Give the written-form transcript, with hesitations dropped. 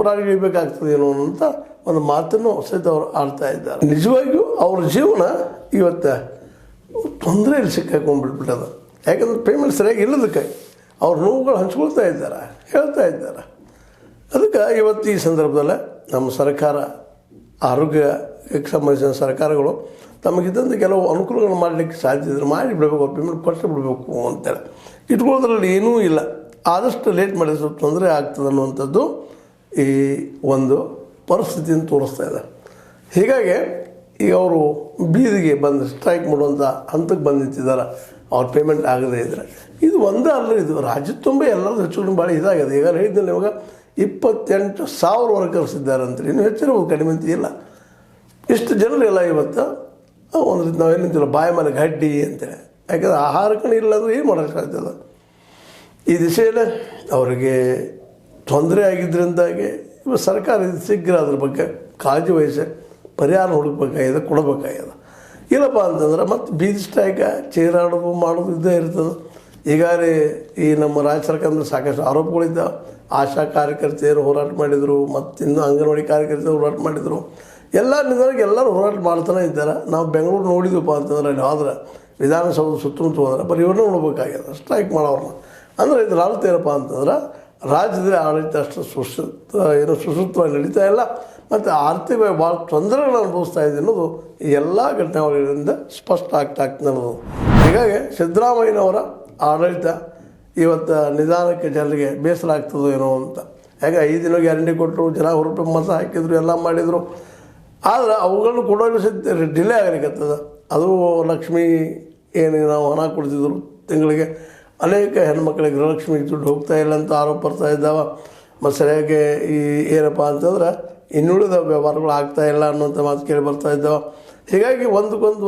ಹೋರಾಡಬೇಕಾಗ್ತದೇನೋ ಅಂತ ಒಂದು ಮಾತನ್ನು ಸಹಿತ ಅವರು ಆಡ್ತಾ ಇದ್ದಾರೆ. ನಿಜವಾಗಿಯೂ ಅವ್ರ ಜೀವನ ಇವತ್ತು ತೊಂದರೆಯಲ್ಲಿ ಸಿಕ್ಕಾಕೊಂಡ್ಬಿಟ್ಬಿಟ್ಟದ. ಯಾಕಂದ್ರೆ ಪೇಮೆಂಟ್ ಸರಿಯಾಗಿ ಇಲ್ಲದಕ್ಕೆ ಅವ್ರ ನೋವುಗಳು ಹಂಚ್ಕೊಳ್ತಾ ಇದ್ದಾರೆ, ಹೇಳ್ತಾ ಇದ್ದಾರೆ. ಅದಕ್ಕೆ ಇವತ್ತು ಈ ಸಂದರ್ಭದಲ್ಲೇ ನಮ್ಮ ಸರ್ಕಾರ, ಆರೋಗ್ಯಕ್ಕೆ ಸಂಬಂಧಿಸಿದ ಸರ್ಕಾರಗಳು ತಮಗಿದ್ದಂಥ ಕೆಲವು ಅನುಕೂಲಗಳನ್ನು ಮಾಡಲಿಕ್ಕೆ ಸಾಧ್ಯ ಇದ್ರೆ ಮಾಡಿ ಬಿಡಬೇಕು, ಪೇಮೆಂಟ್ ಕೊಟ್ಟು ಬಿಡಬೇಕು ಅಂತೇಳಿ ಇಟ್ಕೊಳ್ಳೋದ್ರಲ್ಲಿ ಏನೂ ಇಲ್ಲ. ಆದಷ್ಟು ಲೇಟ್ ಮಾಡಿದ್ರೆ ಸ್ವಲ್ಪ ತೊಂದರೆ ಆಗ್ತದೆ ಅನ್ನುವಂಥದ್ದು ಈ ಒಂದು ಪರಿಸ್ಥಿತಿಯನ್ನು ತೋರಿಸ್ತಾ ಇದೆ. ಹೀಗಾಗಿ ಈಗ ಅವರು ಬೀದಿಗೆ ಬಂದು ಸ್ಟ್ರೈಕ್ ಮಾಡುವಂಥ ಹಂತಕ್ಕೆ ಬಂದು ನಿಂತಿದ್ದಾರೆ ಅವ್ರ ಪೇಮೆಂಟ್ ಆಗದೇ ಇದ್ದರೆ. ಇದು ಒಂದೇ ಅಲ್ಲ, ಇದು ರಾಜ್ಯದ ತುಂಬ ಎಲ್ಲರೂ ಹೆಚ್ಚು ಭಾಳ ಇದಾಗಿದೆ. ಈಗ ಹೇಳಿದ್ದಲ್ಲಿ ಇವಾಗ 28,000 ವರ್ಕರ್ಸ್ ಇದ್ದಾರೆ ಅಂತೇಳಿ, ಇನ್ನೂ ಹೆಚ್ಚಿರ್ಬೋದು, ಕಡಿಮೆ ಅಂತ ಇಲ್ಲ. ಇಷ್ಟು ಜನರೆಲ್ಲ ಇವತ್ತು ಒಂದು ರೀತಿ ನಾವೇನಂತಿಲ್ಲ ಬಾಯಿ ಮೇಲೆ ಗಡ್ಡಿ ಅಂತೇಳಿ. ಯಾಕಂದರೆ ಆಹಾರಕ್ಕೆ ಇಲ್ಲ ಅಂದರೆ ಏನು ಮಾಡೋಕ್ಕೆ ಸಾಧ್ಯದ. ಈ ದಿಶೆಯಲ್ಲೇ ಅವರಿಗೆ ತೊಂದರೆ ಆಗಿದ್ದರಿಂದಾಗಿ ಇವಾಗ ಸರ್ಕಾರ ಶೀಘ್ರ ಅದ್ರ ಬಗ್ಗೆ ಕಾಳಜಿ ವಹಿಸಿ ಪರಿಹಾರ ಹುಡುಕ್ಬೇಕಾಗಿದೆ, ಕೊಡಬೇಕಾಗಿದೆ. ಇಲ್ಲಪ್ಪ ಅಂತಂದ್ರೆ ಮತ್ತು ಬೀದಿ ಸ್ಟ್ರೈಕ ಚೀರಾಡೋದು ಮಾಡೋದು ಇದ್ದೇ ಇರ್ತದೆ. ಈಗಾಗಲೇ ಈ ನಮ್ಮ ರಾಜ್ಯ ಸರ್ಕಾರದಲ್ಲಿ ಸಾಕಷ್ಟು ಆರೋಪಗಳಿದ್ದಾವೆ. ಆಶಾ ಕಾರ್ಯಕರ್ತೆಯರು ಹೋರಾಟ ಮಾಡಿದರು, ಮತ್ತು ಇನ್ನೂ ಅಂಗನವಾಡಿ ಕಾರ್ಯಕರ್ತೆಯರು ಹೋರಾಟ ಮಾಡಿದರು. ಎಲ್ಲ ನಿಧಾನಕ್ಕೆ ಎಲ್ಲರೂ ಹೋರಾಟ ಮಾಡ್ತಾನೆ ಇದ್ದಾರೆ. ನಾವು ಬೆಂಗಳೂರು ನೋಡಿದ್ವಪ್ಪ ಅಂತಂದ್ರೆ ಅಲ್ಲಿ ಹೋದ್ರೆ ವಿಧಾನಸೌಧ ಸುತ್ತಮುತ್ತ ಹೋದ್ರೆ ಬರೀ ಇವ್ರನ್ನ ನೋಡ್ಬೇಕಾಗ್ಯದ ಸ್ಟ್ರೈಕ್ ಮಾಡೋರನ್ನ. ಅಂದರೆ ಇದ್ರ ಅರ್ಥ ಏನಪ್ಪ ಅಂತಂದ್ರೆ ರಾಜ್ಯದಲ್ಲಿ ಆಡಳಿತ ಅಷ್ಟು ಸುಸೂತ್ರವಾಗಿ ನಡೀತಾ ಇಲ್ಲ, ಮತ್ತು ಆರ್ಥಿಕವಾಗಿ ಭಾಳ ತೊಂದರೆಗಳನ್ನು ಅನುಭವಿಸ್ತಾ ಇದೆ ಅನ್ನೋದು ಈ ಎಲ್ಲ ಘಟನೆಗಳಿಂದ ಸ್ಪಷ್ಟ ಆಗ್ತಾ ಅನ್ನೋದು. ಹೀಗಾಗಿ ಸಿದ್ದರಾಮಯ್ಯನವರ ಆಡಳಿತ ಇವತ್ತು ನಿಧಾನಕ್ಕೆ ಜನರಿಗೆ ಬೇಸರ ಆಗ್ತದೋ ಏನೋ ಅಂತ. ಯಾಕೆ 5 ದಿನ ಗ್ಯಾರಂಟಿ ಕೊಟ್ಟರು, ಜನ ಹೊರಟು ಮತ ಹಾಕಿದ್ರು, ಎಲ್ಲ ಮಾಡಿದರು. ಆದರೆ ಅವುಗಳನ್ನು ಕೊಡೋದು ಸಹಿತ ಡಿಲೇ ಆಗಲಿಕ್ಕತ್ತದ. ಅದು ಲಕ್ಷ್ಮಿ ಏನು ನಾವು ಹಣ ಕೊಡ್ತಿದ್ರು ತಿಂಗಳಿಗೆ, ಅನೇಕ ಹೆಣ್ಮಕ್ಳಿಗೆ ಗೃಹಲಕ್ಷ್ಮಿ ದುಡ್ಡು ಹೋಗ್ತಾ ಇಲ್ಲ ಅಂತ ಆರೋಪ ಬರ್ತಾ ಇದ್ದಾವೆ. ಮತ್ತು ಸರಿಯಾಗಿ ಈ ಏನಪ್ಪ ಅಂತಂದ್ರೆ ಇನ್ನುಳಿದ ವ್ಯವಹಾರಗಳು ಆಗ್ತಾಯಿಲ್ಲ ಅನ್ನೋಂಥ ಮಾತು ಕೇಳಿ ಬರ್ತಾ ಇದ್ದಾವೆ. ಹೀಗಾಗಿ ಒಂದಕ್ಕೊಂದು